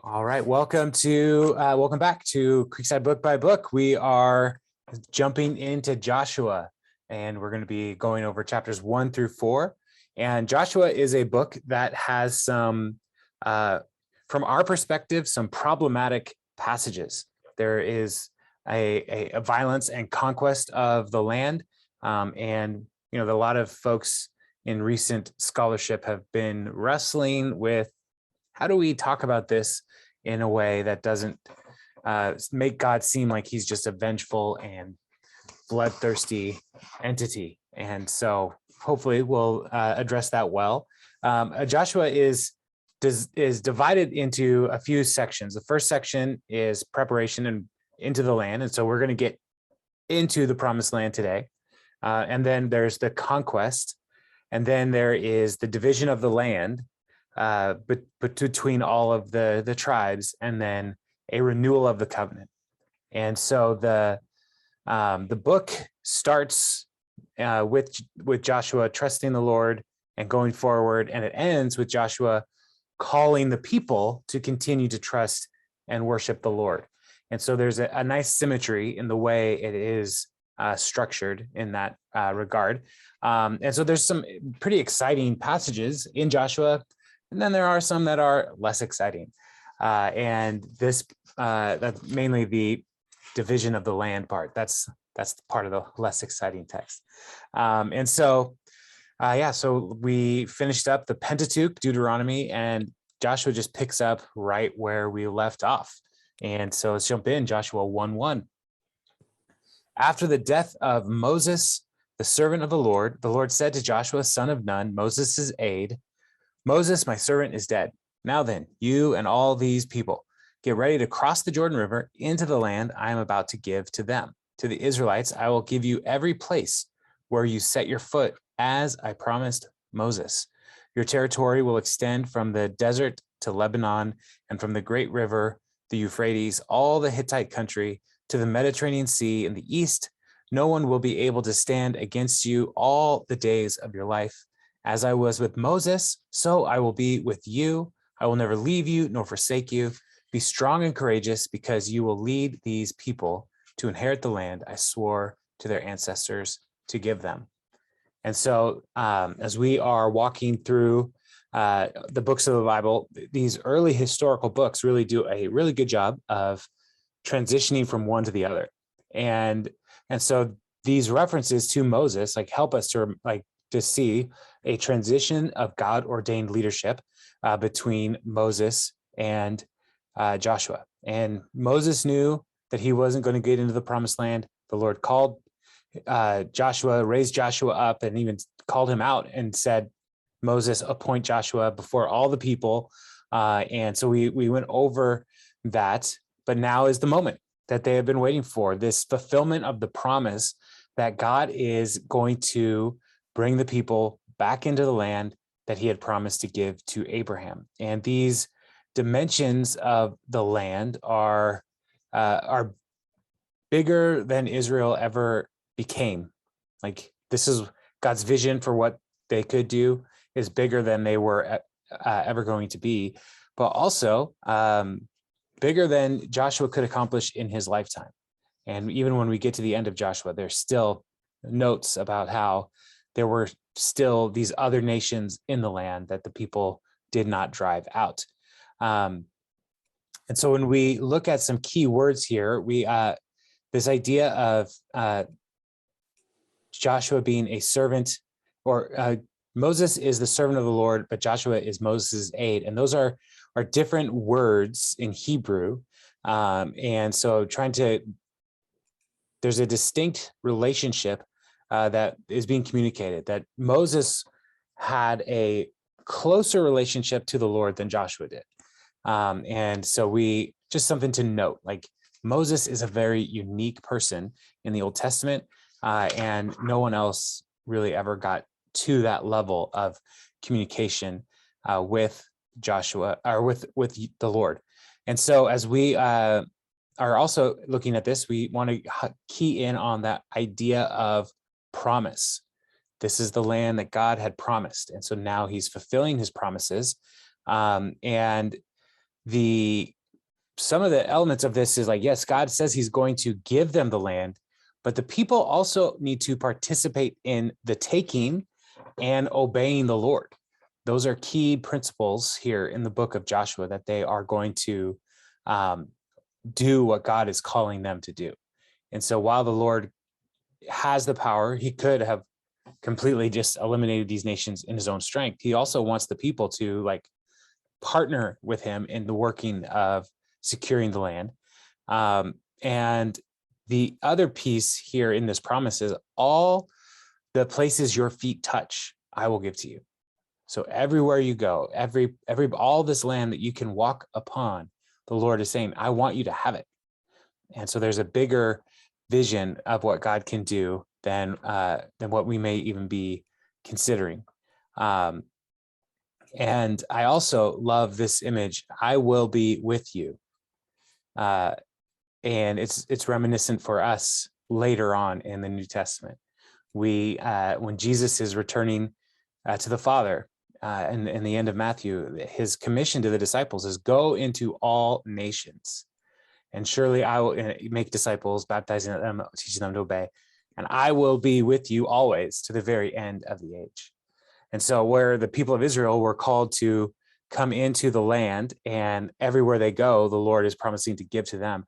All right, welcome back to Creekside Book by Book. We are jumping into Joshua, and we're going to be going over chapters 1 through 4. And Joshua is a book that has some, from our perspective, some problematic passages. There is a violence and conquest of the land, and a lot of folks in recent scholarship have been wrestling with how do we talk about this in a way that doesn't make God seem like he's just a vengeful and bloodthirsty entity. And so hopefully we'll address that well. Joshua is divided into a few sections. The first section is preparation and into the land. And so we're going to get into the promised land today. And then there's the conquest. And then there is the division of the land, but between all of the tribes, and then a renewal of the covenant. And so the book starts with Joshua trusting the Lord and going forward, and it ends with Joshua calling the people to continue to trust and worship the Lord. And so there's a nice symmetry in the way it is structured in that regard. And so there's some pretty exciting passages in Joshua, and then there are some that are less exciting. And this, that's mainly the division of the land part. That's part of the less exciting text. And so, so we finished up the Pentateuch, Deuteronomy, and Joshua just picks up right where we left off. And so let's jump in, Joshua 1:1. After the death of Moses, the servant of the Lord said to Joshua, son of Nun, Moses' aide, Moses, my servant, is dead. Now then, you and all these people, get ready to cross the Jordan River into the land I am about to give to them. To the Israelites, I will give you every place where you set your foot, as I promised Moses. Your territory will extend from the desert to Lebanon, and from the great river, the Euphrates, all the Hittite country, to the Mediterranean Sea in the east. No one will be able to stand against you all the days of your life. As I was with Moses, so I will be with you. I will never leave you nor forsake you. Be strong and courageous, because you will lead these people to inherit the land I swore to their ancestors to give them. And so as we are walking through the books of the Bible, these early historical books really do a really good job of transitioning from one to the other. And so these references to Moses help us to see a transition of God-ordained leadership between Moses and Joshua. And Moses knew that he wasn't going to get into the promised land. The Lord called Joshua, raised Joshua up, and even called him out and said, Moses, appoint Joshua before all the people. And so we went over that, but now is the moment that they have been waiting for, this fulfillment of the promise that God is going to bring the people back into the land that he had promised to give to Abraham. And these dimensions of the land are bigger than Israel ever became. This is God's vision for what they could do is bigger than they were ever going to be, but also bigger than Joshua could accomplish in his lifetime. And even when we get to the end of Joshua, there's still notes about how there were still these other nations in the land that the people did not drive out. And so when we look at some key words here, this idea of Joshua being a servant, or Moses is the servant of the Lord, but Joshua is Moses' aide. And those are different words in Hebrew. And so there's a distinct relationship that is being communicated, that Moses had a closer relationship to the Lord than Joshua did. And so just something to note, Moses is a very unique person in the Old Testament, and no one else really ever got to that level of communication with Joshua, or with the Lord. And so as we are also looking at this, we want to key in on that idea of promise. This is the land that God had promised. And so now he's fulfilling his promises. And some of the elements of this is like, yes, God says he's going to give them the land, but the people also need to participate in the taking and obeying the Lord. Those are key principles here in the book of Joshua, that they are going to do what God is calling them to do. And so while the Lord has the power, he could have completely just eliminated these nations in his own strength. He also wants the people to like partner with him in the working of securing the land. And the other piece here in this promise is all the places your feet touch, I will give to you. So everywhere you go, all this land that you can walk upon, the Lord is saying, I want you to have it. And so there's a bigger vision of what God can do than what we may even be considering. And I also love this image, I will be with you. And it's reminiscent for us later on in the New Testament. When Jesus is returning to the Father, in the end of Matthew, his commission to the disciples is go into all nations. And surely I will make disciples, baptizing them, teaching them to obey. And I will be with you always to the very end of the age. And so where the people of Israel were called to come into the land, and everywhere they go, the Lord is promising to give to them.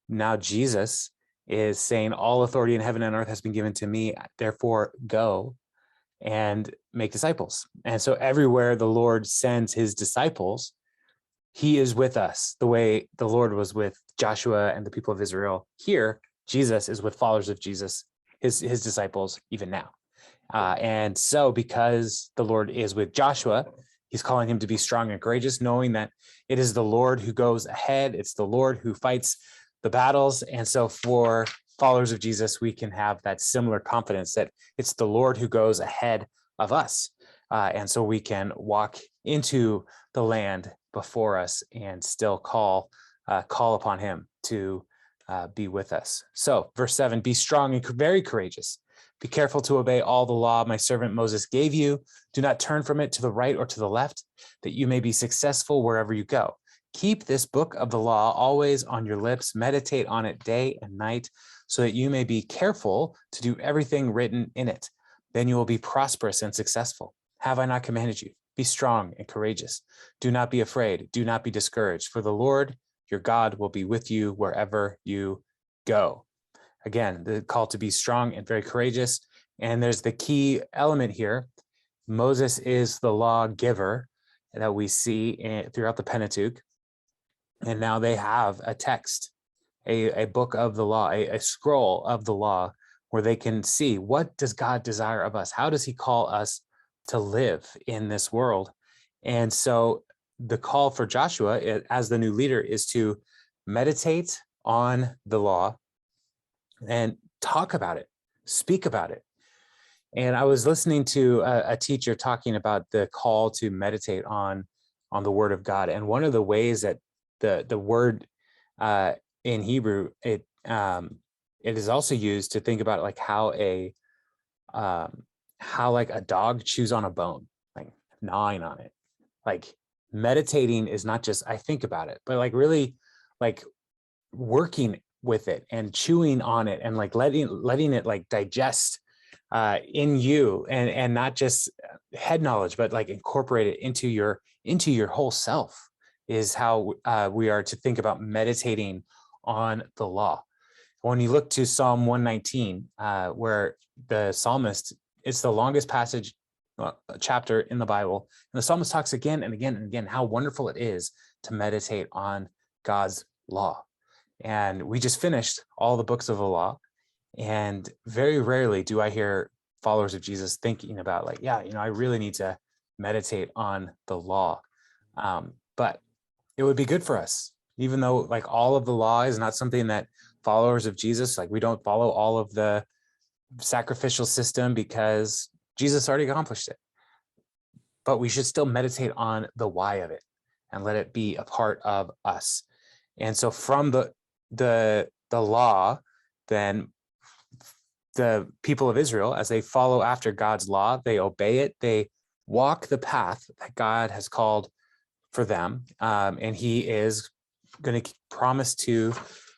Now Jesus is saying, all authority in heaven and earth has been given to me. Therefore, go and make disciples. And so everywhere the Lord sends his disciples, he is with us the way the Lord was with Joshua and the people of Israel. Here, Jesus is with followers of Jesus, his disciples, even now. And so because the Lord is with Joshua, he's calling him to be strong and courageous, knowing that it is the Lord who goes ahead. It's the Lord who fights the battles. And so for followers of Jesus, we can have that similar confidence that it's the Lord who goes ahead of us. And so we can walk into the land before us and still call upon him to be with us. So verse 7, be strong and very courageous. Be careful to obey all the law my servant Moses gave you. Do not turn from it to the right or to the left, that you may be successful wherever you go. Keep this book of the law always on your lips. Meditate on it day and night, so that you may be careful to do everything written in it. Then you will be prosperous and successful. Have I not commanded you? Be strong and courageous. Do not be afraid. Do not be discouraged, for the Lord your God will be with you wherever you go. Again, the call to be strong and very courageous. And there's the key element here. Moses is the lawgiver that we see throughout the Pentateuch. And now they have a text, a book of the law, a scroll of the law, where they can see, what does God desire of us? How does he call us to live in this world? And so the call for Joshua as the new leader is to meditate on the law and talk about it, speak about it. And I was listening to a teacher talking about the call to meditate on the word of God. And one of the ways that the word in Hebrew, it is also used to think about like how like a dog chews on a bone, like gnawing on it. Like meditating is not just I think about it, but like really like working with it and chewing on it and like letting it like digest in you, and not just head knowledge, but like incorporate it into your whole self, is how we are to think about meditating on the law. When you look to Psalm 119, where the psalmist, it's the longest passage chapter in the Bible, and the psalmist talks again and again and again how wonderful it is to meditate on God's law. And we just finished all the books of the law, and very rarely do I hear followers of Jesus thinking about like, yeah, I really need to meditate on the law. But it would be good for us, even though like all of the law is not something that followers of Jesus, like we don't follow all of the sacrificial system because Jesus already accomplished it. But we should still meditate on the why of it and let it be a part of us. And so from the law, then the people of Israel, as they follow after God's law, they obey it, they walk the path that God has called for them. And he is going to promise to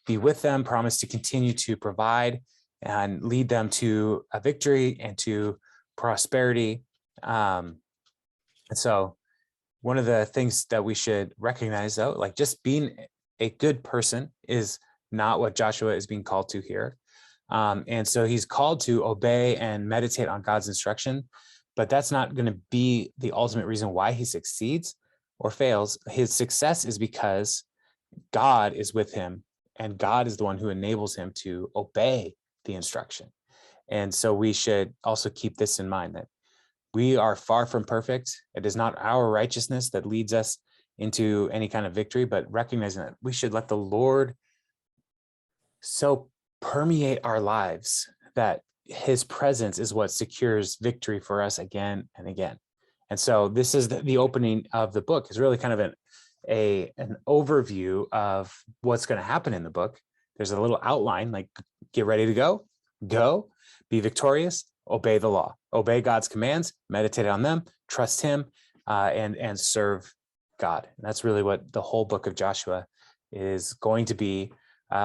be with them, promise to continue to provide and lead them to a victory and to prosperity. And so one of the things that we should recognize, though, like just being a good person is not what Joshua is being called to here. And so he's called to obey and meditate on God's instruction, but that's not going to be the ultimate reason why he succeeds or fails. His success is because God is with him, and God is the one who enables him to obey the instruction. And so we should also keep this in mind, that we are far from perfect. It is not our righteousness that leads us into any kind of victory, but recognizing that we should let the Lord so permeate our lives that his presence is what secures victory for us again and again. And so this is the opening of the book, is really kind of an overview of what's going to happen in the book. There's a little outline, like get ready to go, be victorious, obey the law, obey God's commands, meditate on them, trust him, and serve God. And that's really what the whole book of Joshua is going to be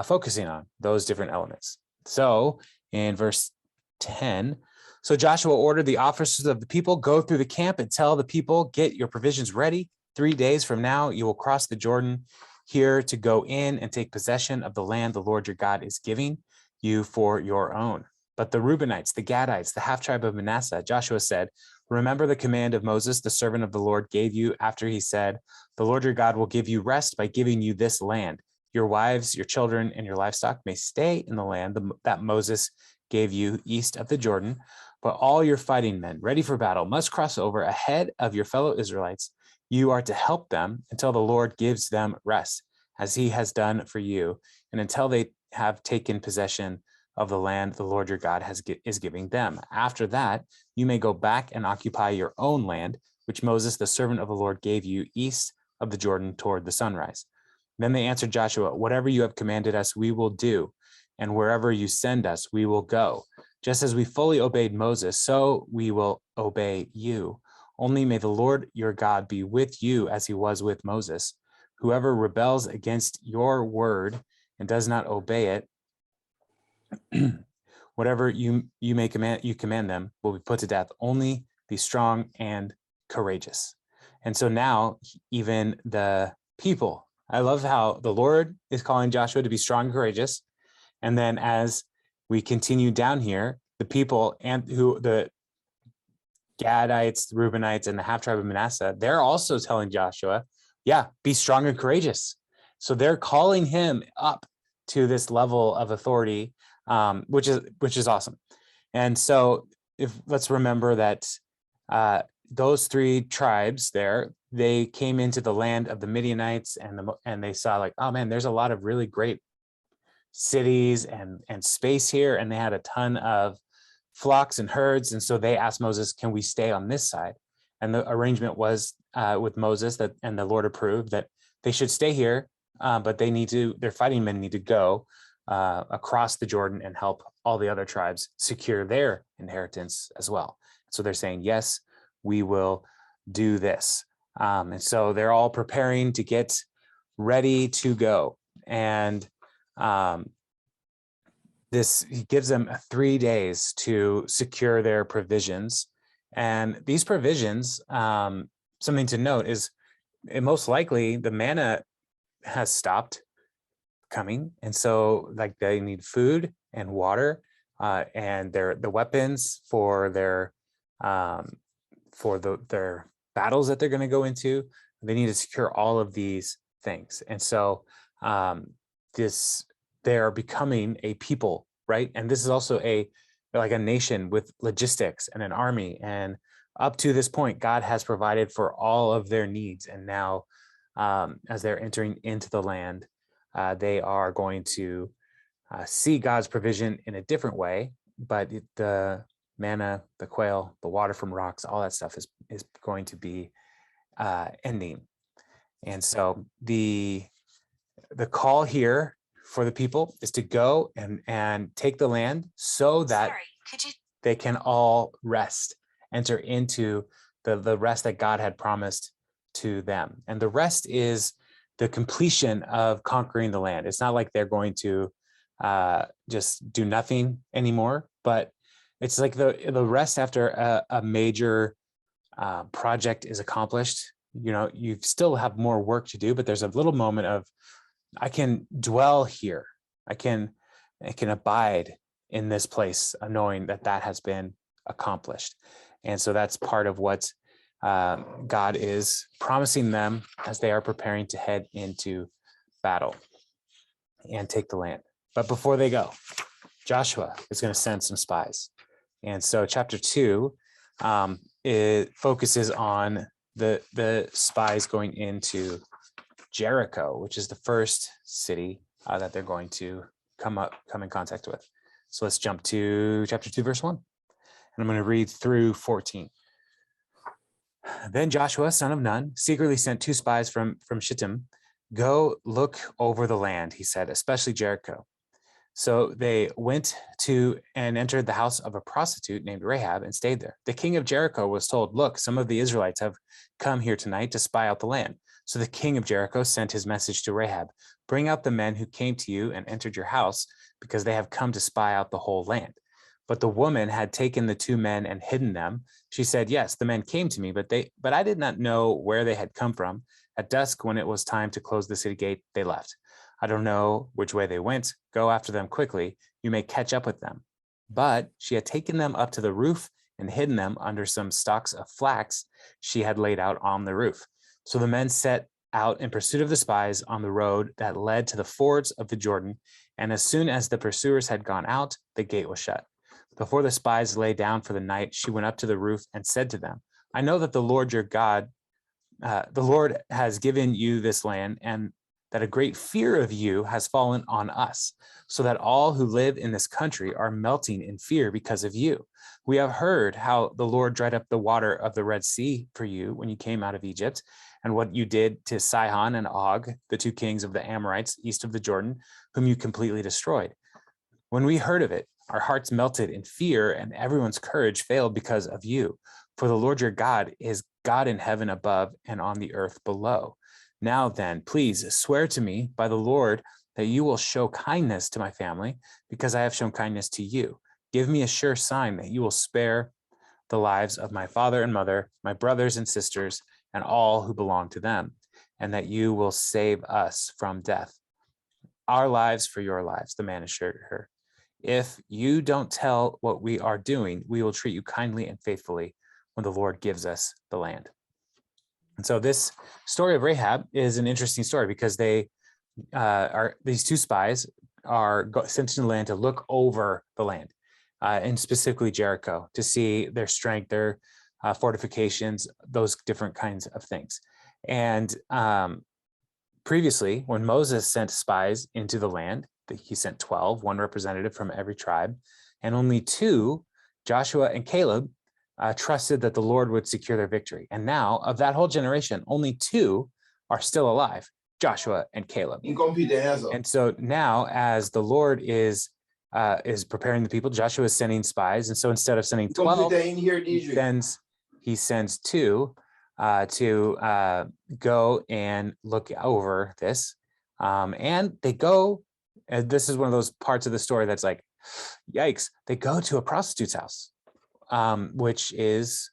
focusing on, those different elements. So in verse 10, so Joshua ordered the officers of the people, go through the camp and tell the people, get your provisions ready. 3 days from now, you will cross the Jordan here to go in and take possession of the land the Lord your God is giving you for your own. But the Reubenites, the Gadites, the half-tribe of Manasseh, Joshua said, remember the command of Moses, the servant of the Lord, gave you after he said, the Lord your God will give you rest by giving you this land. Your wives, your children, and your livestock may stay in the land that Moses gave you east of the Jordan, but all your fighting men ready for battle must cross over ahead of your fellow Israelites. You are to help them until the Lord gives them rest, as he has done for you, and until they have taken possession of the land the Lord your God is giving them. After that, you may go back and occupy your own land, which Moses, the servant of the Lord, gave you east of the Jordan toward the sunrise. Then they answered Joshua, whatever you have commanded us, we will do, and wherever you send us, we will go. Just as we fully obeyed Moses, so we will obey you. Only may the Lord your God be with you as he was with Moses. Whoever rebels against your word and does not obey it, whatever you command them will be put to death. Only be strong and courageous. And so now even the people, I love how the Lord is calling Joshua to be strong and courageous. And then as we continue down here, the people and the Gadites, the Reubenites, and the half-tribe of Manasseh, they're also telling Joshua, yeah, be strong and courageous. So they're calling him up to this level of authority, which is awesome. And so let's remember that those three tribes there, they came into the land of the Midianites, and they saw like, oh man, there's a lot of really great cities and space here, and they had a ton of flocks and herds, and so they asked Moses, can we stay on this side? And the arrangement was with Moses and the Lord approved that they should stay here, but their fighting men need to go across the Jordan and help all the other tribes secure their inheritance as well. So they're saying, yes, we will do this. And so they're all preparing to get ready to go. And this gives them 3 days to secure their provisions. And these provisions, something to note is most likely the manna has stopped coming. And so like they need food and water and the weapons for their battles that they're going to go into. They need to secure all of these things. And so they're becoming a people, right? And this is also like a nation with logistics and an army. And up to this point, God has provided for all of their needs. And now as they're entering into the land, they are going to see God's provision in a different way, but the manna, the quail, the water from rocks, all that stuff is going to be ending. And so the call here for the people is to go and take the land so that they can all rest, enter into the rest that God had promised to them. And the rest is the completion of conquering the land. It's not like they're going to just do nothing anymore, but it's like the rest after a major project is accomplished. You still have more work to do, but there's a little moment of, I can dwell here. I can abide in this place, knowing that has been accomplished. And so that's part of what God is promising them as they are preparing to head into battle and take the land. But before they go, Joshua is going to send some spies. And so chapter 2, it focuses on the spies going into Jericho, which is the first city that they're going to come in contact with. So let's jump to chapter 2, verse 1. And I'm going to read through 14. Then Joshua, son of Nun, secretly sent 2 spies from Shittim. Go look over the land, he said, especially Jericho. So they went to and entered the house of a prostitute named Rahab and stayed there. The king of Jericho was told, look, some of the Israelites have come here tonight to spy out the land. So the king of Jericho sent his message to Rahab, bring out the men who came to you and entered your house, because they have come to spy out the whole land. But the woman had taken the 2 men and hidden them. She said, yes, the men came to me, but I did not know where they had come from. At dusk, when it was time to close the city gate, they left. I don't know which way they went. Go after them quickly. You may catch up with them. But she had taken them up to the roof and hidden them under some stalks of flax she had laid out on the roof. So the men set out in pursuit of the spies on the road that led to the fords of the Jordan. And as soon as the pursuers had gone out, the gate was shut. Before the spies lay down for the night, she went up to the roof and said to them, I know that the Lord your God, the Lord has given you this land, and that a great fear of you has fallen on us, so that all who live in this country are melting in fear because of you. We have heard how the Lord dried up the water of the Red Sea for you when you came out of Egypt, and what you did to Sihon and Og, the 2 kings of the Amorites east of the Jordan, whom you completely destroyed. When we heard of it, our hearts melted in fear, and everyone's courage failed because of you. For the Lord your God is God in heaven above and on the earth below. Now then, please swear to me by the Lord that you will show kindness to my family, because I have shown kindness to you. Give me a sure sign that you will spare the lives of my father and mother, my brothers and sisters, and all who belong to them, and that you will save us from death. Our lives for your lives, the man assured her. If you don't tell what we are doing, we will treat you kindly and faithfully when the Lord gives us the land. And so this story of Rahab is an interesting story, because these 2 spies are sent to the land to look over the land, and specifically Jericho, to see their strength, their fortifications, those different kinds of things. And previously, when Moses sent spies into the land, he sent 12, 1 representative from every tribe, and only 2, Joshua and Caleb, trusted that the Lord would secure their victory. And now, of that whole generation, only 2 are still alive, Joshua and Caleb. And so now, as the Lord is preparing the people, Joshua is sending spies. And so instead of sending 12, he sends 2 to go and look over this. And they go, and this is one of those parts of the story that's like, yikes, they go to a prostitute's house, which is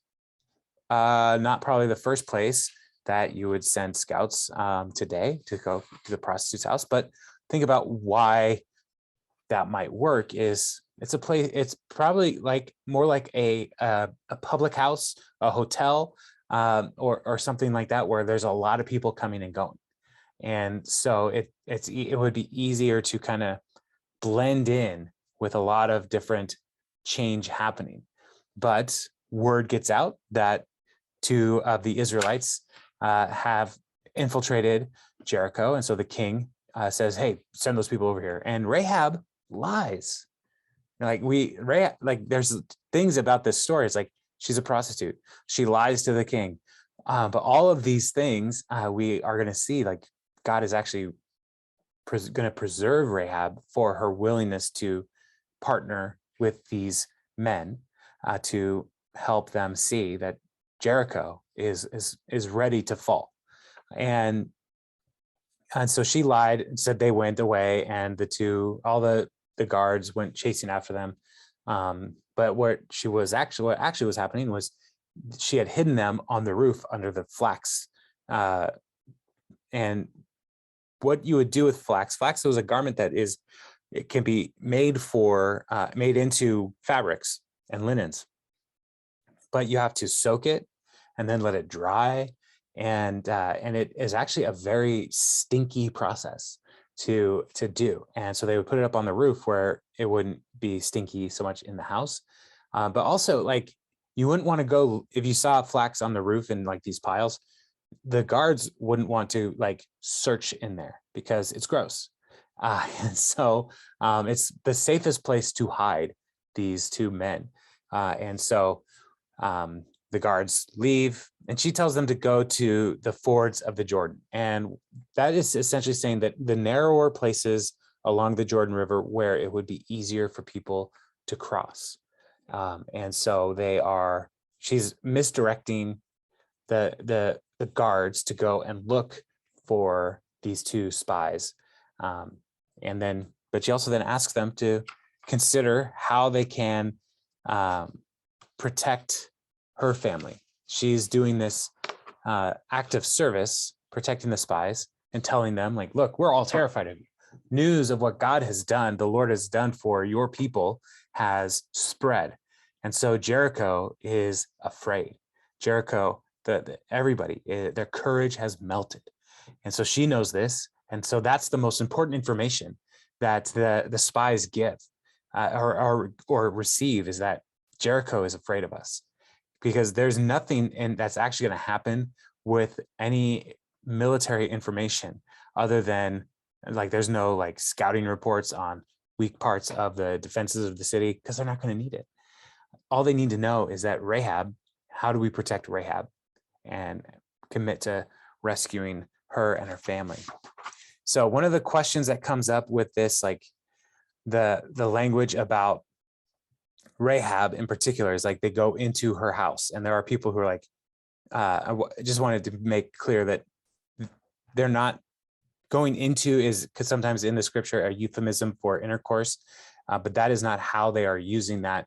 not probably the first place that you would send scouts today, to go to the prostitute's house. But think about why that might work. It's a place, it's probably like more like a public house, a hotel, or something like that, where there's a lot of people coming and going. And so it would be easier to kind of blend in with a lot of different change happening. But word gets out that 2 of the Israelites have infiltrated Jericho. And so the king says, hey, send those people over here. And Rahab lies. There's things about this story. It's like, she's a prostitute. She lies to the king. But all of these things we are going to see, like, God is actually going to preserve Rahab for her willingness to partner with these men to help them see that Jericho is ready to fall. And so she lied and said they went away, and all the guards went chasing after them. But what actually was happening was she had hidden them on the roof under the flax. And what you would do with flax was a garment it can be made into fabrics and linens, but you have to soak it and then let it dry. And it is actually a very stinky process to do. And so they would put it up on the roof where it wouldn't be stinky so much in the house. But also, like, you wouldn't want to go, if you saw flax on the roof in like these piles, the guards wouldn't want to like search in there because it's gross. And so it's the safest place to hide these two men. And so the guards leave, and she tells them to go to the fords of the Jordan. And that is essentially saying that the narrower places along the Jordan River where it would be easier for people to cross. And so she's misdirecting the guards to go and look for these two spies. But she also then asks them to consider how they can protect her family. She's doing this act of service, protecting the spies and telling them, like, look, we're all terrified of you. News of what God has done, the Lord has done for your people, has spread. And so Jericho is afraid. Jericho, everybody, their courage has melted. And so she knows this. And so that's the most important information that the spies give or receive, is that Jericho is afraid of us, because there's nothing that's actually going to happen with any military information other than, like, there's no like scouting reports on weak parts of the defenses of the city, because they're not going to need it. All they need to know is that Rahab, how do we protect Rahab and commit to rescuing her and her family? So one of the questions that comes up with this, like the language about Rahab in particular, is like they go into her house, and there are people who are like, I just wanted to make clear that they're not going into, is because sometimes in the scripture a euphemism for intercourse, but that is not how they are using that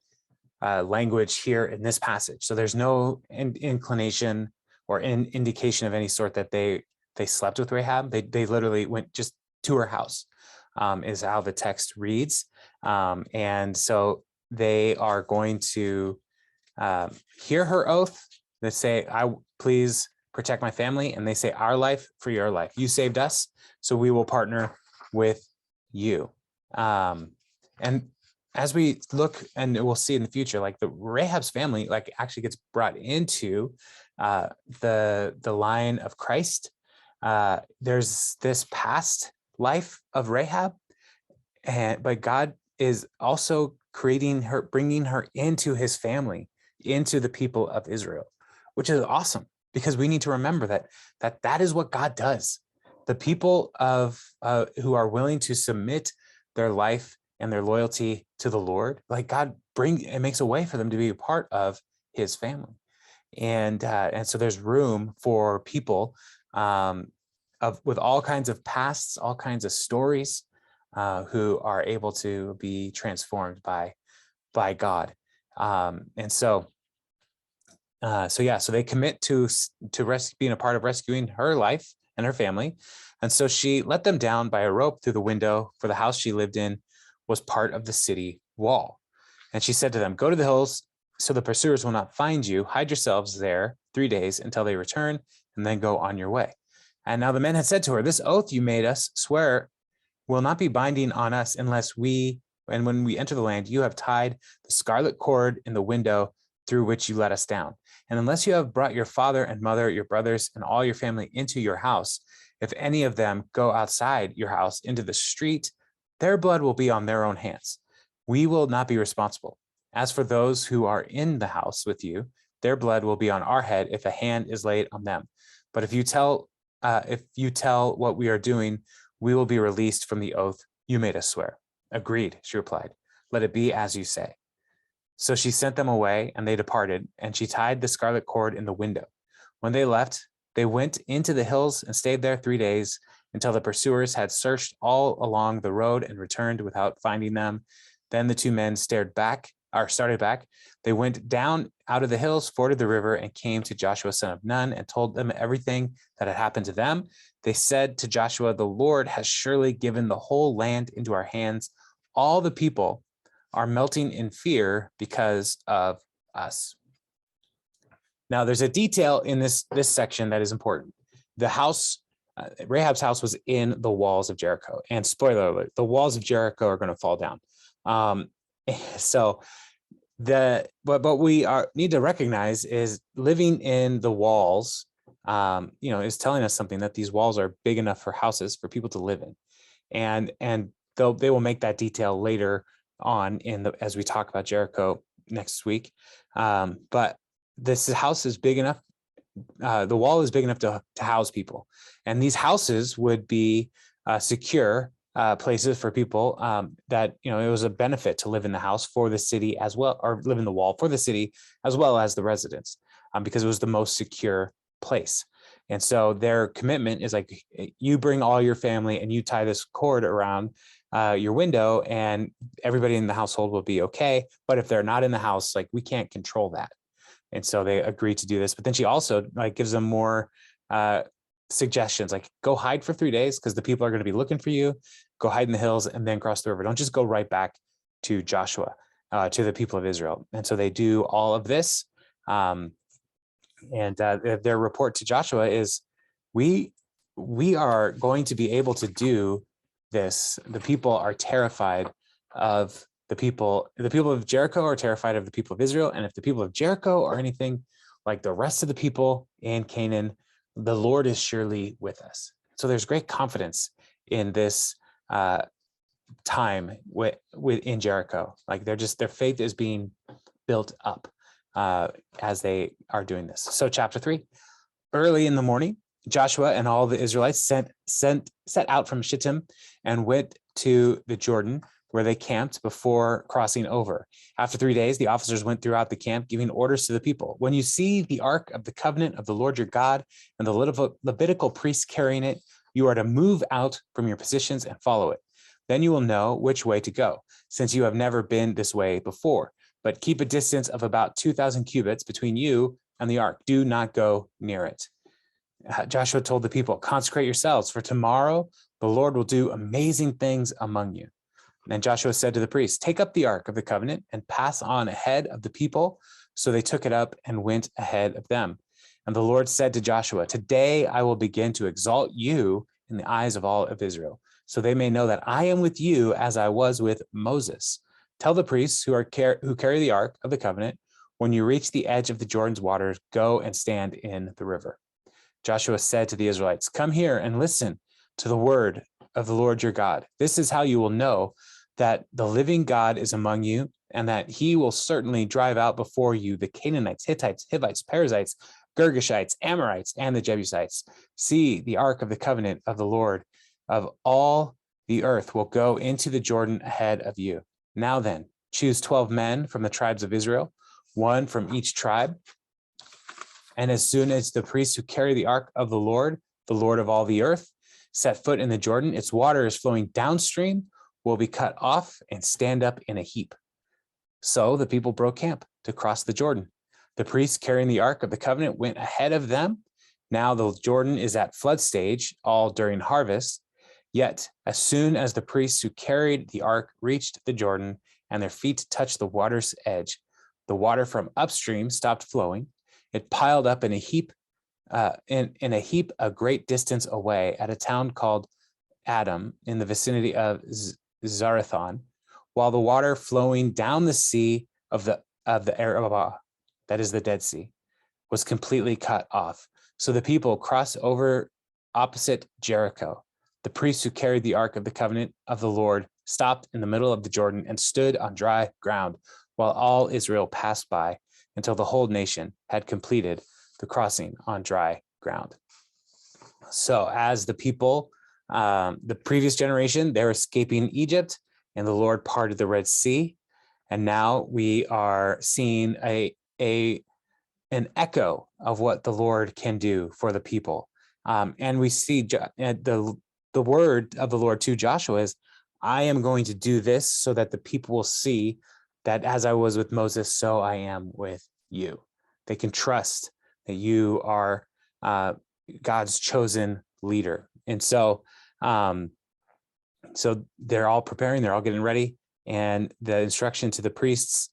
language here in this passage. So there's no inclination or indication of any sort that they slept with Rahab. They literally went just to her house, is how the text reads. And so they are going to hear her oath. They say, please protect my family. And they say, our life for your life. You saved us, so we will partner with you. And as we look, and we'll see in the future, like the Rahab's family, like actually gets brought into the line of Christ. There's this past life of Rahab, but God is also creating her, bringing her into his family, into the people of Israel, which is awesome, because we need to remember that is what God does. The people who are willing to submit their life and their loyalty to the Lord, like God makes a way for them to be a part of his family. And so there's room for people with all kinds of pasts, all kinds of stories, who are able to be transformed by God. So they commit to being a part of rescuing her life and her family. And so she let them down by a rope through the window, for the house she lived in was part of the city wall. And she said to them, go to the hills so the pursuers will not find you. Hide yourselves there 3 days until they return, and then go on your way. And now the men had said to her, this oath you made us swear will not be binding on us unless when we enter the land, you have tied the scarlet cord in the window through which you let us down. And unless you have brought your father and mother, your brothers, and all your family into your house, if any of them go outside your house into the street, their blood will be on their own hands. We will not be responsible. As for those who are in the house with you, their blood will be on our head if a hand is laid on them. But if you tell what we are doing, we will be released from the oath you made us swear. Agreed, she replied. Let it be as you say. So she sent them away, and they departed, and she tied the scarlet cord in the window. When they left, They went into the hills and stayed there 3 days until the pursuers had searched all along the road and returned without finding them. Then the two men started back. They went down out of the hills, forded the river, and came to Joshua, son of Nun, and told them everything that had happened to them. They said to Joshua, "The Lord has surely given the whole land into our hands. All the people are melting in fear because of us." Now, there's a detail in this section that is important. The house, Rahab's house, was in the walls of Jericho. And spoiler alert, the walls of Jericho are going to fall down. What we need to recognize is living in the walls, is telling us something, that these walls are big enough for houses for people to live in, and they will make that detail later on as we talk about Jericho next week. But this house is big enough. The wall is big enough to house people, and these houses would be secure places for people, that it was a benefit to live in the house for the city as well, or live in the wall for the city as well as the residents, because it was the most secure place. And so their commitment is like, you bring all your family and you tie this cord around your window, and everybody in the household will be okay. But if they're not in the house, like, we can't control that. And so they agree to do this. But then she also gives them more suggestions, like, go hide for 3 days because the people are going to be looking for you. Go hide in the hills and then cross the river. Don't just go right back to Joshua, to the people of Israel. And so they do all of this. And their report to Joshua is, we are going to be able to do this. The people are terrified of the people of Jericho are terrified of the people of Israel. And if the people of Jericho are anything like the rest of the people in Canaan, the Lord is surely with us. So there's great confidence in this time in Jericho. Like, their faith is being built up as they are doing this. So chapter 3, early in the morning, Joshua and all the Israelites set out from Shittim and went to the Jordan, where they camped before crossing over. After 3 days, the officers went throughout the camp, giving orders to the people. When you see the ark of the covenant of the Lord your God and the Levitical priests carrying it, you are to move out from your positions and follow it. Then you will know which way to go, since you have never been this way before. But keep a distance of about 2,000 cubits between you and the ark. Do not go near it. Joshua told the people, consecrate yourselves, for tomorrow the Lord will do amazing things among you. And Joshua said to the priests, take up the ark of the covenant and pass on ahead of the people. So they took it up and went ahead of them. And the Lord said to Joshua, today I will begin to exalt you in the eyes of all of Israel, so they may know that I am with you as I was with Moses. Tell the priests who carry the ark of the covenant, when you reach the edge of the Jordan's waters, go and stand in the river. Joshua said to the Israelites, come here and listen to the word of the Lord your God. This is how you will know that the living God is among you, and that he will certainly drive out before you the Canaanites, Hittites, Hivites, Perizzites, Girgashites, Amorites, and the Jebusites. See, the ark of the covenant of the Lord of all the earth will go into the Jordan ahead of you. Now then, choose 12 men from the tribes of Israel, one from each tribe. And as soon as the priests who carry the ark of the Lord of all the earth, set foot in the Jordan, its water is flowing downstream, will be cut off and stand up in a heap. So the people broke camp to cross the Jordan. The priests carrying the ark of the covenant went ahead of them. Now the Jordan is at flood stage, all during harvest. Yet as soon as the priests who carried the ark reached the Jordan and their feet touched the water's edge, the water from upstream stopped flowing. It piled up in a heap, a great distance away at a town called Adam in the vicinity of Zarathon, while the water flowing down the sea of the Arabah, that is the Dead Sea, was completely cut off. So the people crossed over opposite Jericho. The priests who carried the ark of the covenant of the Lord stopped in the middle of the Jordan and stood on dry ground, while all Israel passed by until the whole nation had completed the crossing on dry ground. So as the people, the previous generation, they're escaping Egypt, and the Lord parted the Red Sea. And now we are seeing a an echo of what the Lord can do for the people. And we see the word of the Lord to Joshua is, I am going to do this so that the people will see that as I was with Moses, so I am with you. They can trust that you are God's chosen leader. And so they're all preparing, they're all getting ready. And the instruction to the priests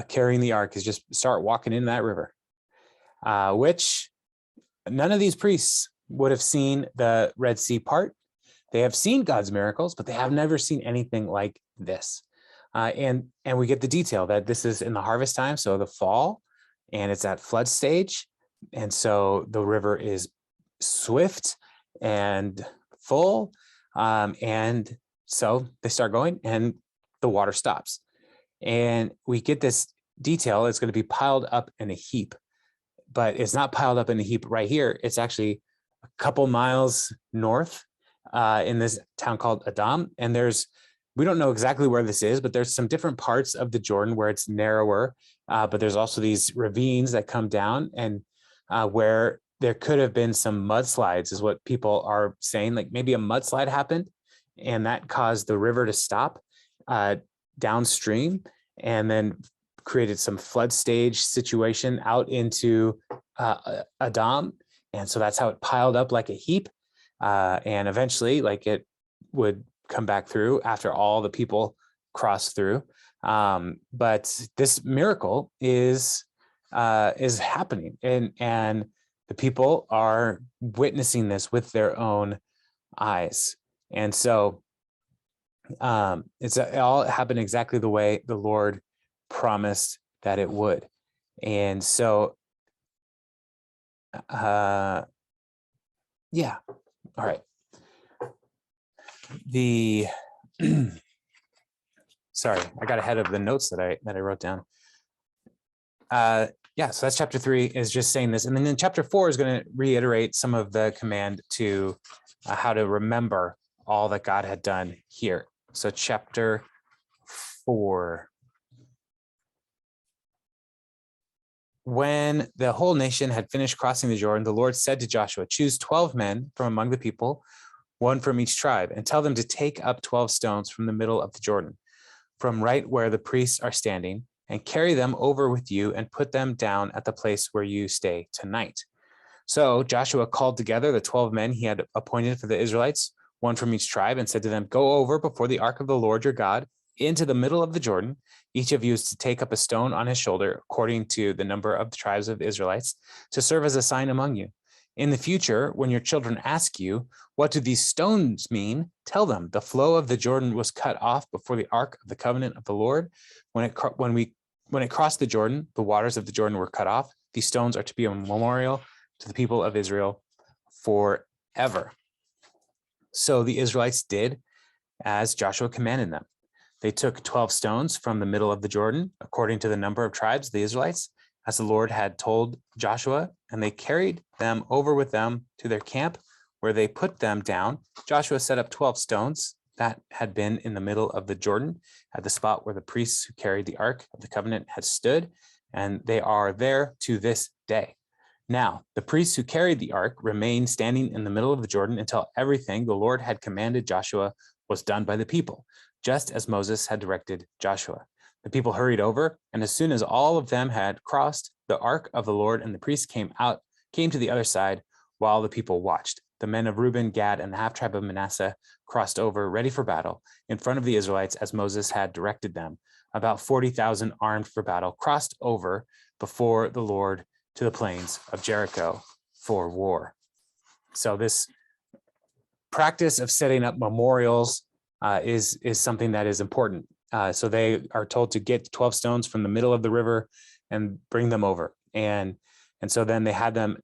carrying the ark is just start walking in that river, which none of these priests would have seen the Red Sea part. They have seen God's miracles, but they have never seen anything like this. And we get the detail that this is in the harvest time, so the fall, and it's at flood stage. And so the river is swift and full. And so they start going and the water stops. And we get this detail. It's going to be piled up in a heap, but it's not piled up in a heap right here. It's actually a couple miles north in this town called Adam. And we don't know exactly where this is, but there's some different parts of the Jordan where it's narrower, but there's also these ravines that come down, and where there could have been some mudslides is what people are saying. Like maybe a mudslide happened and that caused the river to stop downstream and then created some flood stage situation out into Adam. And so that's how it piled up like a heap. And eventually like it would come back through after all the people crossed through. But this miracle is happening, and the people are witnessing this with their own eyes. And so it all happened exactly the way the Lord promised that it would. And so, yeah, all right. Sorry, I got ahead of the notes that I wrote down. Yeah, so that's chapter 3 is just saying this. And then in chapter 4 is going to reiterate some of the command to how to remember all that God had done here. So chapter 4. When the whole nation had finished crossing the Jordan, the Lord said to Joshua, choose 12 men from among the people, one from each tribe, and tell them to take up 12 stones from the middle of the Jordan, from right where the priests are standing, and carry them over with you and put them down at the place where you stay tonight. So Joshua called together the 12 men he had appointed for the Israelites, one from each tribe, and said to them, go over before the ark of the Lord your God into the middle of the Jordan. Each of you is to take up a stone on his shoulder, according to the number of the tribes of the Israelites, to serve as a sign among you. In the future, when your children ask you, what do these stones mean? Tell them, the flow of the Jordan was cut off before the ark of the covenant of the Lord. When it crossed the Jordan, the waters of the Jordan were cut off. These stones are to be a memorial to the people of Israel forever. So the Israelites did as Joshua commanded them. They took 12 stones from the middle of the Jordan, according to the number of tribes of the Israelites, as the Lord had told Joshua, and they carried them over with them to their camp, where they put them down. Joshua set up 12 stones that had been in the middle of the Jordan at the spot where the priests who carried the Ark of the Covenant had stood, and they are there to this day. Now, the priests who carried the Ark remained standing in the middle of the Jordan until everything the Lord had commanded Joshua was done by the people, just as Moses had directed Joshua. The people hurried over, and as soon as all of them had crossed, the ark of the Lord and the priests came to the other side while the people watched. The men of Reuben, Gad, and the half-tribe of Manasseh crossed over, ready for battle, in front of the Israelites as Moses had directed them. About 40,000 armed for battle crossed over before the Lord to the plains of Jericho for war. So this practice of setting up memorials is something that is important. So they are told to get 12 stones from the middle of the river and bring them over. And so then they had them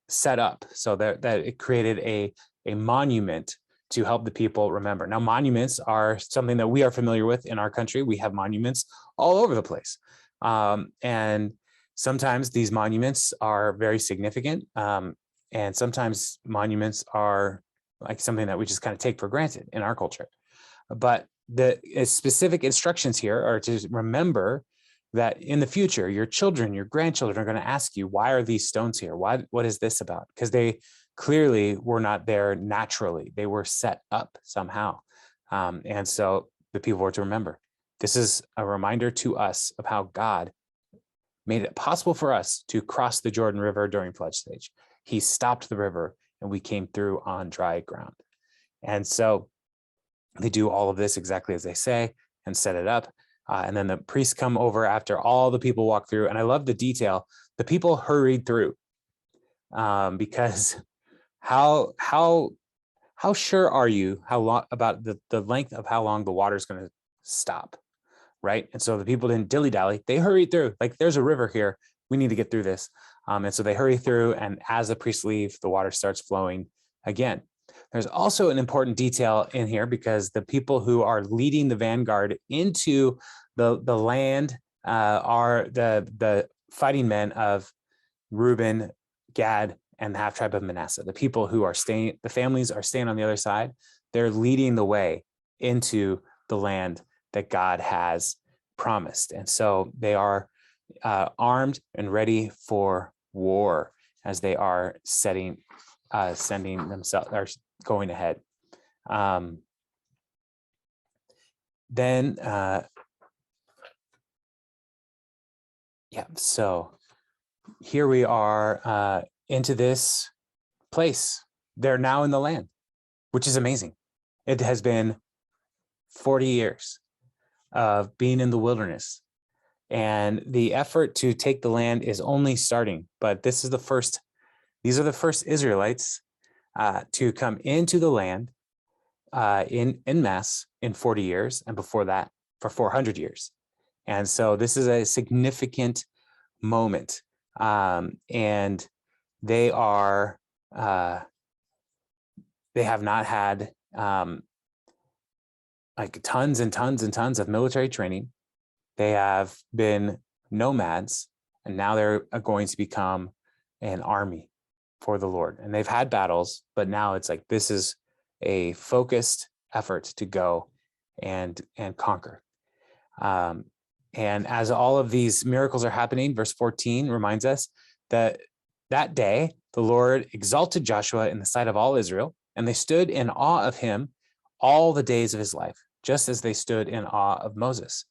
set up so that it created a monument to help the people remember. Now, monuments are something that we are familiar with in our country. We have monuments all over the place. And sometimes these monuments are very significant. And sometimes monuments are like something that we just kind of take for granted in our culture. But the specific instructions here are to remember that in the future, your children, your grandchildren are going to ask you, why are these stones here? What is this about? Because they clearly were not there naturally. They were set up somehow. And so the people were to remember. This is a reminder to us of how God made it possible for us to cross the Jordan River during flood stage. He stopped the river and we came through on dry ground. And so they do all of this exactly as they say and set it up. And then the priests come over after all the people walk through. And I love the detail. The people hurried through because how sure are you how long about the length of how long the water is going to stop? Right. And so the people didn't dilly-dally. They hurried through. Like, there's a river here. We need to get through this. And so they hurry through. And as the priests leave, the water starts flowing again. There's also an important detail in here because the people who are leading the vanguard into the land are the fighting men of Reuben, Gad, and the half tribe of Manasseh. The people who are staying, the families are staying on the other side. They're leading the way into the land that God has promised. And so they are armed and ready for war as they are sending themselves, or going ahead. So here we are into this place. They're now in the land, which is amazing. It has been 40 years of being in the wilderness, and the effort to take the land is only starting. But these are the first Israelites to come into the land in mass in 40 years, and before that for 400 years. And so this is a significant moment. And they are, they have not had like tons and tons and tons of military training. They have been nomads, and now they're going to become an army for the Lord. And they've had battles, but now it's like, this is a focused effort to go and conquer. And as all of these miracles are happening, verse 14 reminds us that that day, the Lord exalted Joshua in the sight of all Israel, and they stood in awe of him all the days of his life, just as they stood in awe of Moses.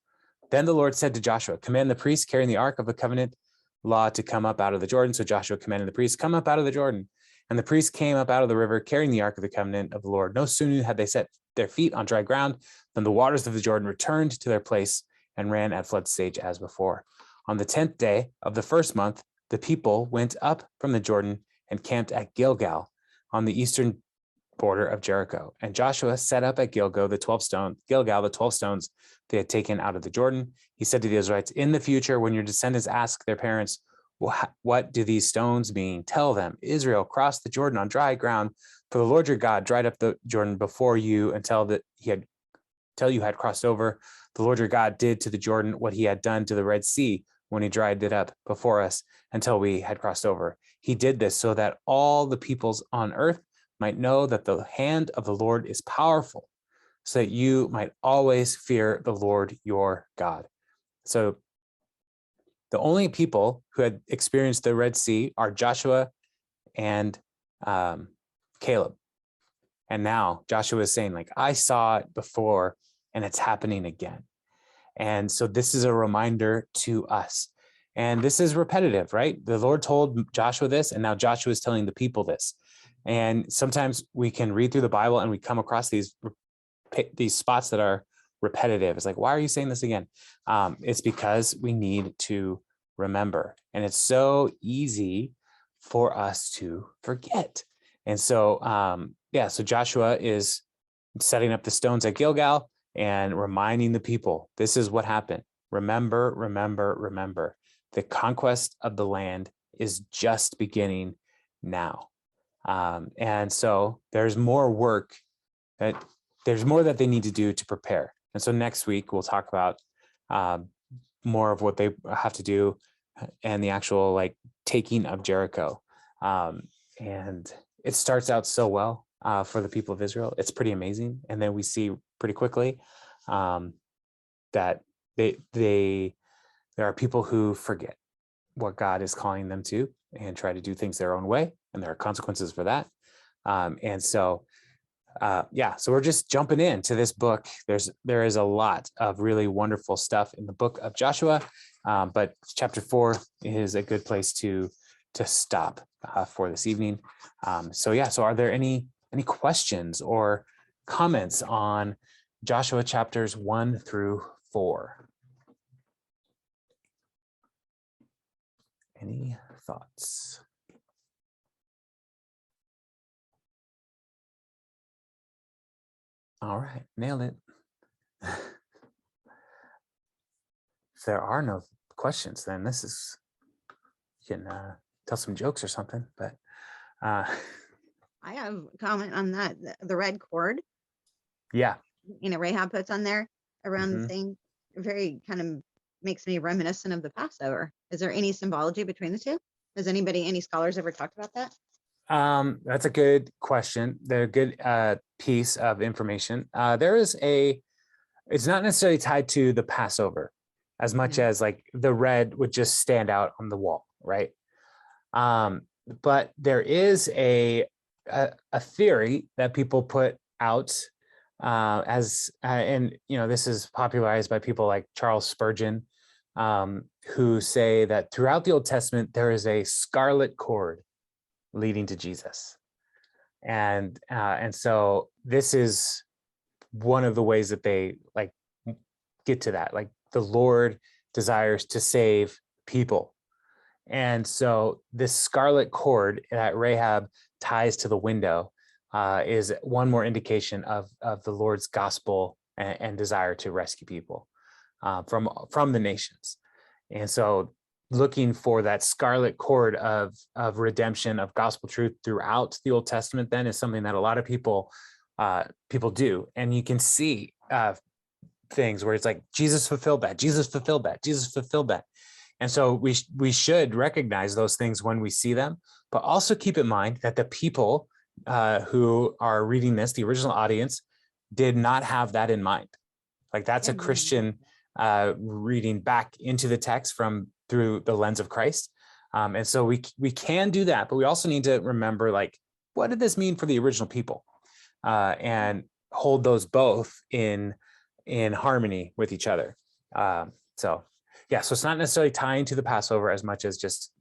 Then the Lord said to Joshua, command the priests carrying the ark of the covenant law to come up out of the Jordan. So Joshua commanded the priests, come up out of the Jordan. And the priests came up out of the river carrying the ark of the covenant of the Lord. No sooner had they set their feet on dry ground than the waters of the Jordan returned to their place and ran at flood stage as before. On the 10th day of the first month, the people went up from the Jordan and camped at Gilgal on the eastern border of Jericho. And Joshua set up at Gilgal the 12 stones they had taken out of the Jordan. He said to the Israelites, in the future, when your descendants ask their parents, well, what do these stones mean? Tell them, Israel crossed the Jordan on dry ground, for the Lord your God dried up the Jordan before you until you had crossed over. The Lord your God did to the Jordan what he had done to the Red Sea when he dried it up before us until we had crossed over. He did this so that all the peoples on earth might know that the hand of the Lord is powerful, so that you might always fear the Lord your God. So the only people who had experienced the Red Sea are Joshua and Caleb. And now Joshua is saying, like, I saw it before and it's happening again. And so this is a reminder to us. And this is repetitive, right? The Lord told Joshua this, and now Joshua is telling the people this. And sometimes we can read through the Bible and we come across these spots that are repetitive. It's like, why are you saying this again? It's because we need to remember. And it's so easy for us to forget. And so, so Joshua is setting up the stones at Gilgal and reminding the people, this is what happened. Remember, remember, remember. The conquest of the land is just beginning now. And so there's more work there's more that they need to do to prepare. And so next week we'll talk about more of what they have to do and the actual like taking of Jericho. And it starts out so well for the people of Israel. It's pretty amazing. And then we see pretty quickly that they there are people who forget what God is calling them to and try to do things their own way, and there are consequences for that. So we're just jumping into this book. There is a lot of really wonderful stuff in the book of Joshua, but chapter 4 is a good place to stop for this evening. So are there any questions or comments on Joshua chapters 1 through 4? Any thoughts? All right, nailed it. If there are no questions, then you can tell some jokes or something. But I have a comment on that. The red cord. Yeah. Rahab puts on there around the thing. Very kind of makes me reminiscent of the Passover. Is there any symbology between the two? Has any scholars ever talked about that? That's a good question. They're a good piece of information. It's not necessarily tied to the Passover as much as like the red would just stand out on the wall, right? But there is a theory that people put out this is popularized by people like Charles Spurgeon, who say that throughout the Old Testament, there is a scarlet cord leading to Jesus. And so this is one of the ways that they like get to that, like the Lord desires to save people. And so this scarlet cord that Rahab ties to the window is one more indication of the Lord's gospel and desire to rescue people from the nations. And so looking for that scarlet cord of redemption, of gospel truth throughout the Old Testament then is something that a lot of people do. And you can see things where it's like, Jesus fulfilled that, Jesus fulfilled that, Jesus fulfilled that. And so we should recognize those things when we see them, but also keep in mind that the people who are reading this, the original audience, did not have that in mind. Like that's a Christian reading back into the text through the lens of Christ. And so we can do that, but we also need to remember, like, what did this mean for the original people? And hold those both in harmony with each other. So it's not necessarily tying to the Passover as much as just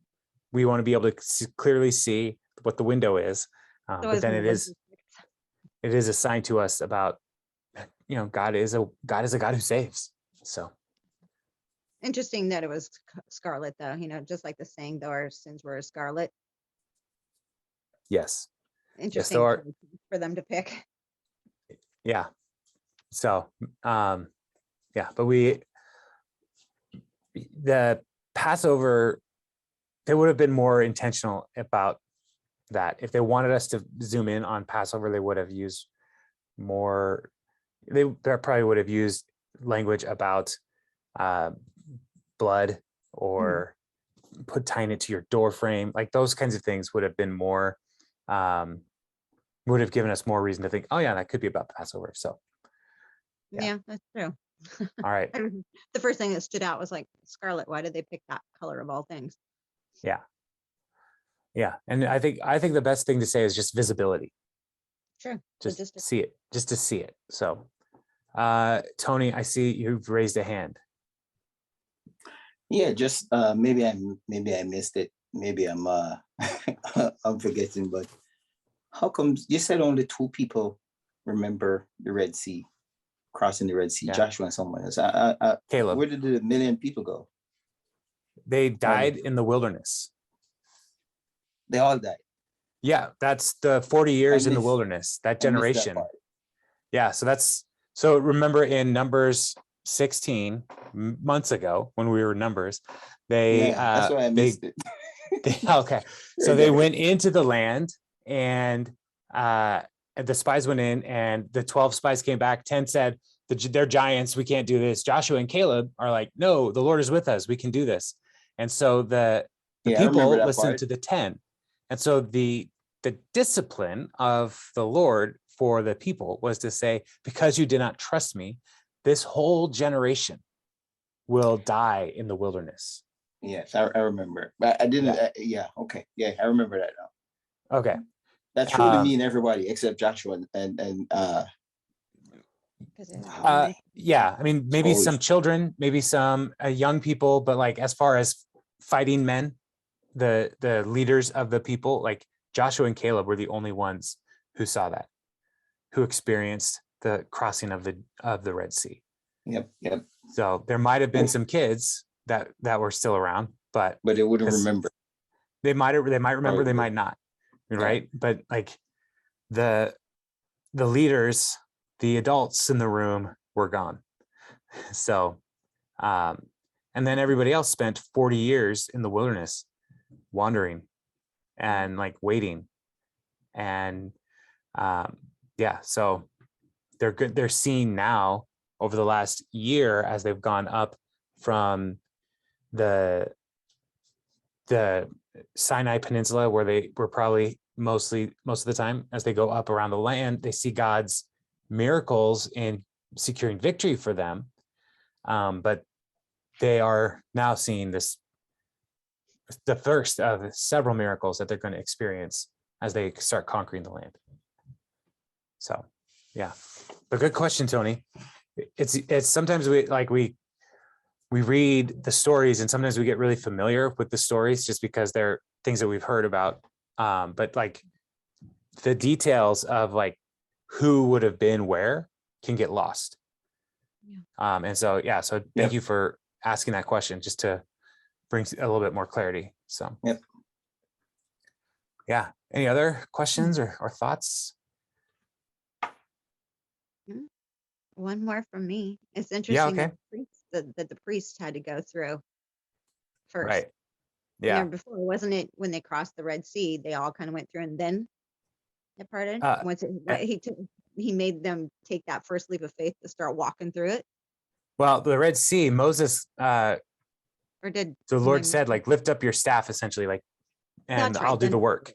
we want to be able to clearly see what the window is. But then it is a sign to us about, God is a God who saves. So interesting that it was scarlet, though, just like the saying, though our sins were scarlet. Yes. Interesting for them to pick. Yeah. So, but the Passover, they would have been more intentional about that. If they wanted us to zoom in on Passover, they would have used more, they probably would have used language about blood or tying it to your door frame. Like those kinds of things would have been more, would have given us more reason to think, oh yeah, that could be about the Passover. So yeah, that's true. All right. The first thing that stood out was like scarlet. Why did they pick that color of all things? Yeah. And I think the best thing to say is just visibility. Sure. Just to see it. So Tony, I see you've raised a hand. Yeah, just maybe I missed it. Maybe I'm I'm forgetting, but how come you said only 2 people remember the Red Sea, crossing the Red Sea, Joshua and someone else? Caleb. Where did the 1 million people go? They died in the wilderness. They all died. Yeah, that's the 40 years in the wilderness, that generation. Yeah, so remember in Numbers 16 months ago when we were in Numbers, that's why I missed it. Okay, so they went into the land, and the spies went in, and the 12 spies came back. 10 said, they're giants, we can't do this. Joshua and Caleb are like, no, the Lord is with us, we can do this. And so the people listened to the 10. And so the discipline of the Lord for the people was to say, because you did not trust me, this whole generation will die in the wilderness. Yes, I remember. But I didn't. Okay. Yeah, I remember that now. Okay. That should really mean everybody except Joshua and yeah, I mean, maybe some children, maybe some young people, but like as far as fighting men, the leaders of the people, like Joshua and Caleb were the only ones who saw that, who experienced the crossing of the Red Sea. Yep. So there might have been some kids that were still around, but they wouldn't remember. They might remember, Probably. they might not, right? Yeah. But like the leaders, the adults in the room were gone. So, and then everybody else spent 40 years in the wilderness wandering and like waiting. And so they're good. They're seeing now over the last year as they've gone up from the Sinai Peninsula, where they were probably most of the time, as they go up around the land, they see God's miracles in securing victory for them. But they are now seeing the first of several miracles that they're going to experience as they start conquering the land. So, yeah, but good question, Tony. It's sometimes we read the stories and sometimes we get really familiar with the stories just because they're things that we've heard about. But like the details of like who would have been where can get lost. Yeah. And so, so thank you for asking that question just to bring a little bit more clarity. So, yeah. Any other questions or thoughts? One more from me. It's interesting that the priest had to go through first. Right. Yeah. Before, wasn't it when they crossed the Red Sea, they all kind of went through and then it parted? He made them take that first leap of faith to start walking through it. Well, the Red Sea, Moses, or did the Lord said, like, lift up your staff, essentially, like, and I'll do the work.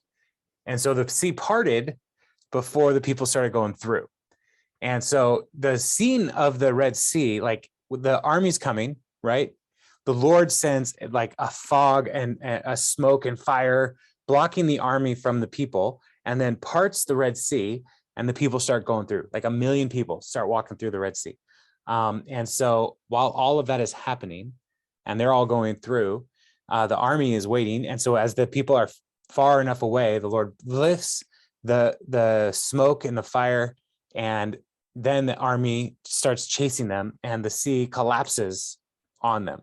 And so the sea parted before the people started going through. And so the scene of the Red Sea, like the army's coming, right? The Lord sends like a fog and a smoke and fire blocking the army from the people, and then parts the Red Sea, and the people start going through. Like 1 million people start walking through the Red Sea. And so while all of that is happening and they're all going through, the army is waiting. And so as the people are far enough away, the Lord lifts the smoke and the fire, and then the army starts chasing them and the sea collapses on them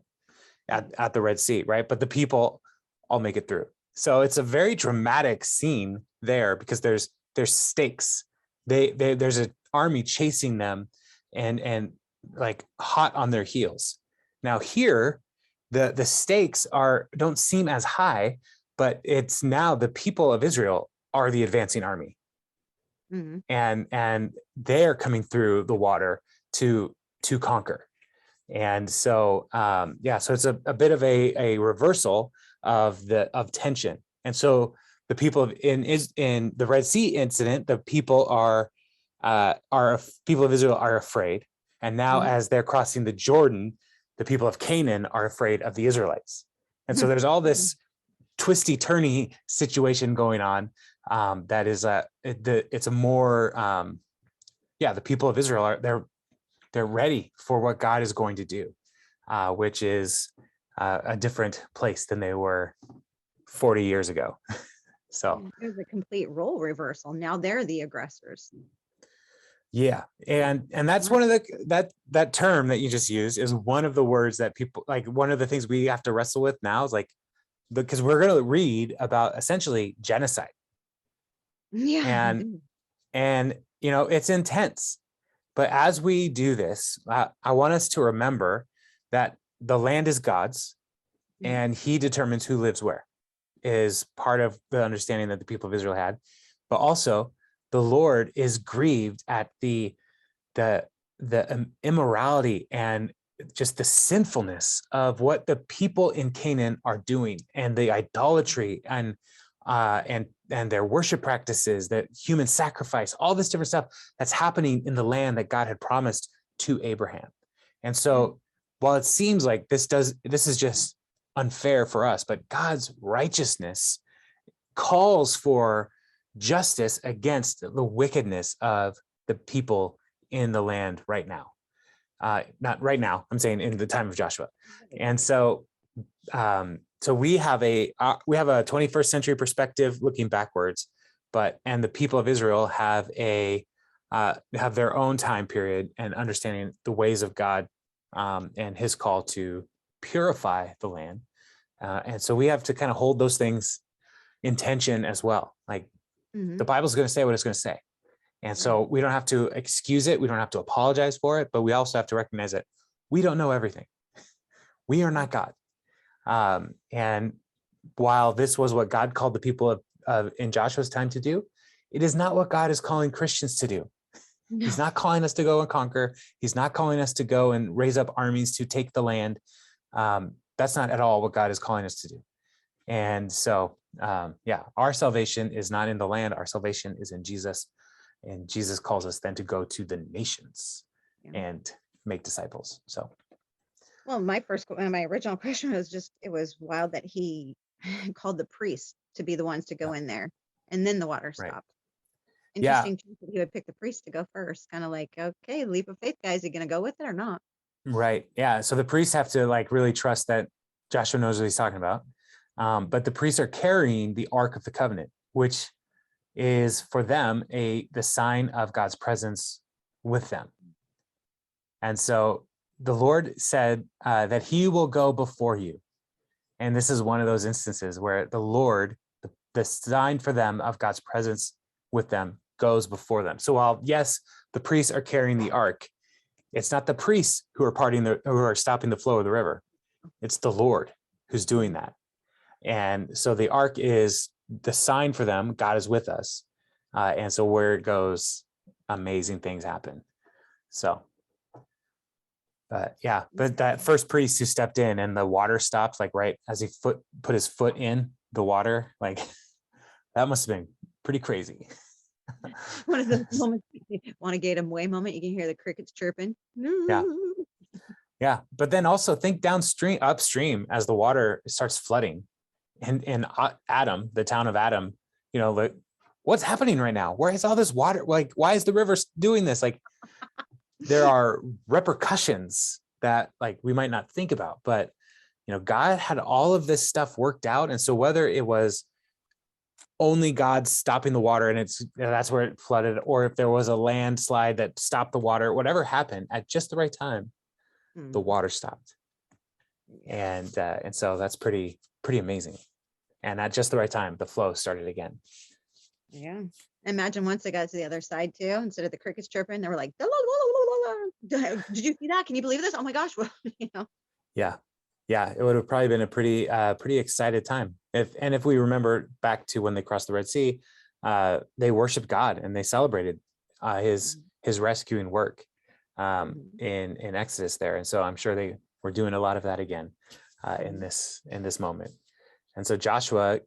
at the Red Sea, right? But the people all make it through. So it's a very dramatic scene there because there's stakes. There's an army chasing them and like hot on their heels. Now here, the stakes don't seem as high, but it's now the people of Israel are the advancing army. Mm-hmm. And they're coming through the water to conquer. And so so it's a bit of a reversal of tension. And so the people in the Red Sea incident, the people people of Israel are afraid. And now as they're crossing the Jordan, the people of Canaan are afraid of the Israelites. And so there's all this twisty turny situation going on. That is it's a more the people of Israel they're ready for what God is going to do, which is a different place than they were 40 years ago. So there's a complete role reversal. Now they're the aggressors. Yeah, and that's one of that term that you just used is one of the words that people like. One of the things we have to wrestle with now is like, because we're going to read about essentially genocide. Yeah, and it's intense. But as we do this, I want us to remember that the land is God's, and He determines who lives where. Is part of the understanding that the people of Israel had, but also the Lord is grieved at the immorality and just the sinfulness of what the people in Canaan are doing, and the idolatry and their worship practices, that human sacrifice, all this different stuff that's happening in the land that God had promised to Abraham. And so while it seems like this is just unfair for us, but God's righteousness calls for justice against the wickedness of the people in the land right now. Not right now, I'm saying in the time of Joshua. And so we have a 21st century perspective looking backwards, and the people of Israel have their own time period and understanding the ways of God and his call to purify the land. And so we have to kind of hold those things in tension as well. Like the Bible's going to say what it's going to say. And so we don't have to excuse it. We don't have to apologize for it, but we also have to recognize that we don't know everything. We are not God. And while this was what God called the people of in Joshua's time to do, it is not what God is calling Christians to do. No. He's not calling us to go and conquer. He's not calling us to go and raise up armies to take the land. That's not at all what God is calling us to do. And so, our salvation is not in the land. Our salvation is in Jesus. And Jesus calls us then to go to the nations and make disciples. So, well, my original question was just, it was wild that he called the priests to be the ones to go in there, and then the water stopped. Right. Interesting that he would pick the priest to go first. Kind of like, okay, leap of faith, guys. Are you going to go with it or not? Right. Yeah. So the priests have to like really trust that Joshua knows what he's talking about. But the priests are carrying the Ark of the Covenant, which is for them the sign of God's presence with them. And so the Lord said that he will go before you. And this is one of those instances where the Lord, the sign for them of God's presence with them, goes before them. So while, yes, the priests are carrying the ark, it's not the priests who are stopping the flow of the river. It's the Lord who's doing that. And so the ark is the sign for them. God is with us. And so where it goes, amazing things happen. So, but that first priest who stepped in and the water stopped, like right as he put his foot in the water, like that must have been pretty crazy. One of those moments, want to get him away moment. You can hear the crickets chirping. Yeah. But then also think upstream as the water starts flooding. And Adam, the town of Adam, like, what's happening right now? Where is all this water? Like, why is the river doing this? Like, there are repercussions that like we might not think about, but God had all of this stuff worked out. And so whether it was only God stopping the water and that's where it flooded, or if there was a landslide that stopped the water, whatever happened at just the right time, the water stopped. And so that's pretty amazing. And at just the right time, the flow started again. Yeah. Imagine once they got to the other side too, instead of the crickets chirping, they were like, did you see that? Can you believe this? Oh my gosh. Yeah. It would have probably been a pretty excited time. If we remember back to when they crossed the Red Sea, they worshiped God and they celebrated his rescuing work in Exodus there. And so I'm sure they were doing a lot of that again in this moment. And so Joshua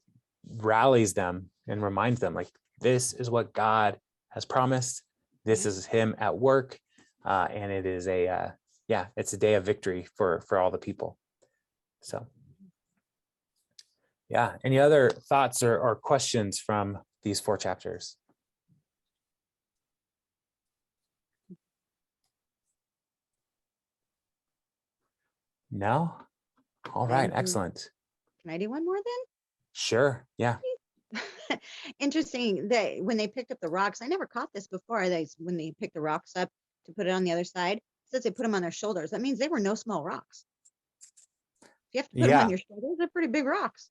rallies them and reminds them, like, this is what God has promised. This is him at work. And it is it's a day of victory for all the people. So, yeah. Any other thoughts or questions from these 4 chapters? No? All right. Excellent. Can I do one more then? Sure. Yeah. Interesting that when they picked up the rocks, I never caught this before. When they picked the rocks up to put it on the other side, it says they put them on their shoulders. That means they were no small rocks. If you have to put them on your shoulders, they're pretty big rocks.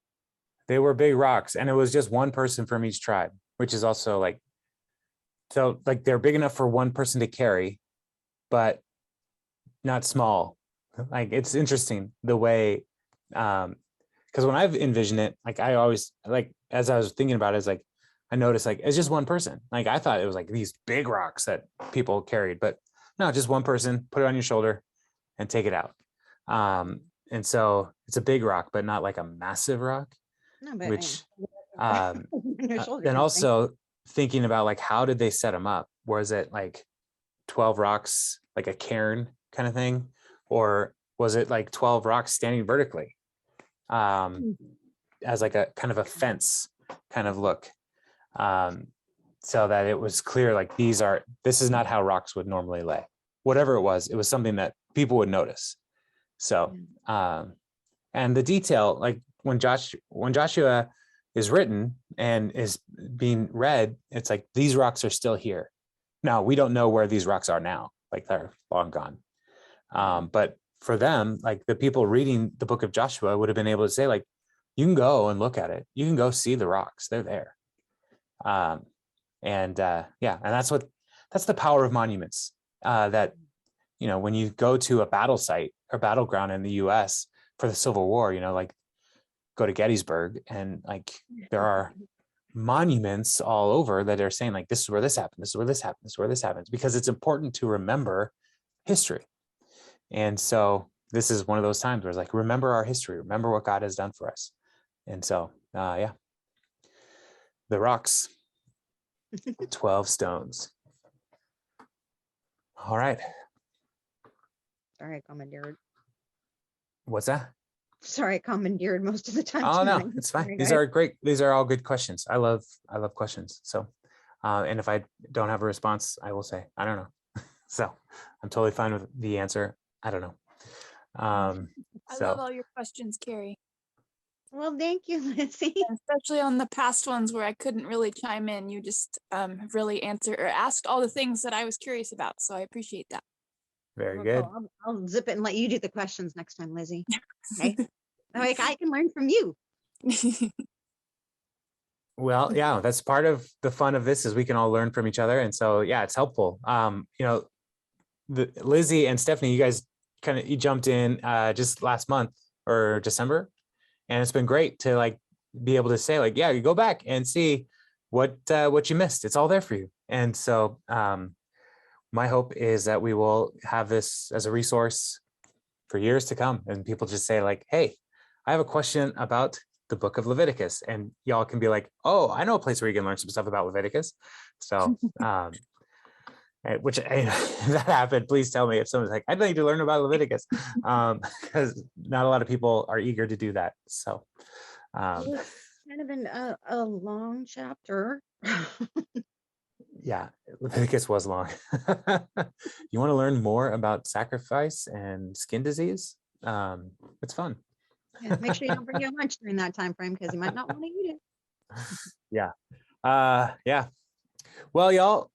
They were big rocks, and it was just one person from each tribe, which is also they're big enough for one person to carry, but not small. Like, it's interesting the way, because when I've envisioned it, like I always as I was thinking about it, it's like I noticed like it's just one person. Like I thought it was like these big rocks that people carried, but no, just one person, put it on your shoulder and take it out. And so it's a big rock, but not like a massive rock. No, but which then also thinking about like how did they set them up? Was it like 12 rocks, like a cairn kind of thing, or Was it like 12 rocks standing vertically? As like a kind of a fence kind of look. So that it was clear, like this is not how rocks would normally lay. Whatever it was something that people would notice. So, and the detail, like when Joshua is written and is being read, it's like, these rocks are still here. Now, we don't know where these rocks are now, like they're long gone. But for them, like the people reading the book of Joshua would have been able to say, like, you can go and look at it. You can go see the rocks. They're there. And that's the power of monuments, that, when you go to a battle site or battleground in the US for the Civil War, like go to Gettysburg, and like there are monuments all over that are saying, like, this is where this happened, this is where this happened, this is where this happens, because it's important to remember history. And so this is one of those times where it's like, remember our history, remember what God has done for us. And so, the rocks, 12 stones. All right. Sorry, I commandeered. What's that? Sorry, I commandeered most of the time. Oh, no, tonight. it's fine. Sorry, These guys. are great. These are all good questions. I love questions. So, and if I don't have a response, I will say, I don't know. So I'm totally fine with the answer. I don't know. I love all your questions, Carrie. Well, thank you, Lizzie. And especially on the past ones where I couldn't really chime in. You just really answered or asked all the things that I was curious about. So I appreciate that. Very Well, good. cool. I'll zip it and let you do the questions next time, Lizzie. Okay. Like I can learn from you. Well, yeah, that's part of the fun of this, is we can all learn from each other. And so, yeah, it's helpful. Lizzie and Stephanie, you guys you jumped in just last month or December. And it's been great to like be able to say, like, yeah, you go back and see what you missed. It's all there for you. And so my hope is that we will have this as a resource for years to come. And people just say, like, hey, I have a question about the book of Leviticus. And y'all can be like, oh, I know a place where you can learn some stuff about Leviticus. So which if that happened, please tell me if someone's like, I'd like to learn about Leviticus, because not a lot of people are eager to do that. So It's kind of a long chapter. yeah, Leviticus was long. You want to learn more about sacrifice and skin disease? It's fun. Yeah, make sure you don't bring your lunch during that time frame, because you might not want to eat it. Yeah. Yeah. Well, y'all,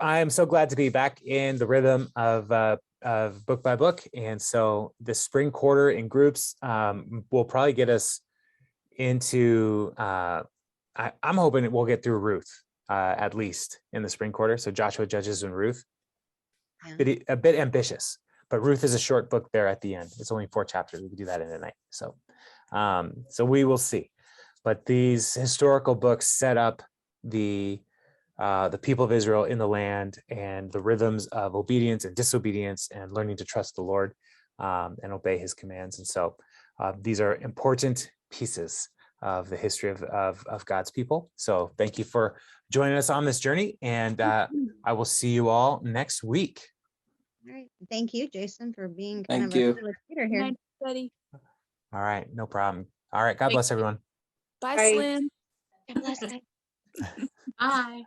I am so glad to be back in the rhythm of book by book. And so the spring quarter in groups will probably get us into, I'm hoping we'll get through Ruth, at least in the spring quarter. So Joshua, Judges, and Ruth. Yeah. A bit ambitious, but Ruth is a short book there at the end. It's only 4 chapters. We can do that in a night. So, so we will see. But these historical books set up the people of Israel in the land, and the rhythms of obedience and disobedience, and learning to trust the Lord and obey his commands. And so these are important pieces of the history of God's people. So thank you for joining us on this journey, and I will see you all next week. All right. Thank you, Jason, for being Thank a you. facilitator here. Night, buddy. All right, no problem. All right, God bless everyone. Bye, Bye. Slim. God bless, guys. Bye.